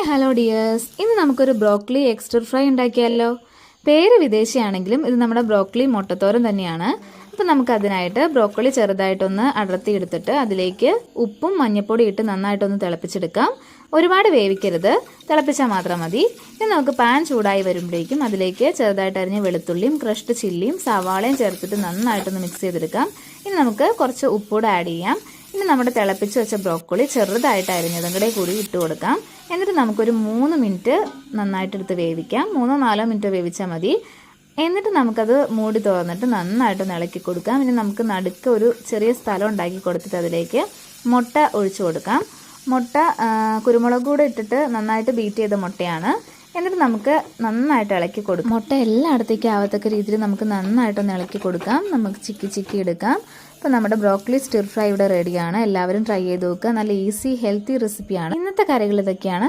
Hello dears, ഇന്ന് നമുക്കൊരു broccoli egg stir fry ഉണ്ടാക്കിയാലോ. പേര് വിദേശിയാണെങ്കിലും ഇത് നമ്മുടെ ബ്രോക്കലി മുട്ടത്തോരൻ തന്നെയാണ്. അപ്പോൾ നമുക്കതിനായിട്ട് ബ്രോക്കലി ചെറുതായിട്ടൊന്ന് അടർത്തിയെടുത്തിട്ട് അതിലേക്ക് ഉപ്പും മഞ്ഞൾപ്പൊടി ഇട്ട് നന്നായിട്ടൊന്ന് തിളപ്പിച്ചെടുക്കാം. ഒരുപാട് വേവിക്കരുത്, തിളപ്പിച്ചാൽ മാത്രം മതി. ഇനി നമുക്ക് പാൻ ചൂടായി വരുമ്പോഴേക്കും അതിലേക്ക് ചെറുതായിട്ട് അരിഞ്ഞ വെളുത്തുള്ളിയും ക്രഷ്ഡ് ചില്ലിയും സവാളയും ചേർത്തിട്ട് നന്നായിട്ടൊന്ന് മിക്സ് ചെയ്തെടുക്കാം. ഇനി നമുക്ക് കുറച്ച് ഉപ്പൂടെ ആഡ് ചെയ്യാം. ഇനി നമ്മുടെ തിളപ്പിച്ച് വെച്ച ബ്രോക്കോളി ചെറുതായിട്ട് അരിഞ്ഞതും കൂടി ഇട്ട് കൊടുക്കാം. എന്നിട്ട് നമുക്കൊരു 3 മിനിറ്റ് നന്നായിട്ടെടുത്ത് വേവിക്കാം. 3-4 മിനിറ്റ് വേവിച്ചാൽ മതി. എന്നിട്ട് നമുക്കത് മൂടി തുറന്നിട്ട് നന്നായിട്ട് ഇളക്കി കൊടുക്കാം. ഇനി നമുക്ക് നടുക്ക് ഒരു ചെറിയ സ്ഥലം ഉണ്ടാക്കി കൊടുത്തിട്ട് അതിലേക്ക് മുട്ട ഒഴിച്ചു കൊടുക്കാം. മുട്ട കുരുമുളക് കൂടെ ഇട്ടിട്ട് നന്നായിട്ട് ബീറ്റ് ചെയ്ത മുട്ടയാണ്. എന്നിട്ട് നമുക്ക് നന്നായിട്ട് ഇളക്കി കൊടുക്കാം. മുട്ട എല്ലായിടത്തേക്കും ആവത്തക്ക രീതിയിൽ നമുക്ക് നന്നായിട്ടൊന്ന് ഇളക്കി കൊടുക്കാം. നമുക്ക് ചിക്കി എടുക്കാം. അപ്പോൾ നമ്മുടെ ബ്രോക്കലി സ്റ്റിർ ഫ്രൈ ഇവിടെ റെഡിയാണ്. എല്ലാവരും ട്രൈ ചെയ്ത് നോക്കുക. നല്ല ഈസി ഹെൽത്തി റെസിപ്പിയാണ്. ഇന്നത്തെ കറികൾ ഇതൊക്കെയാണ്.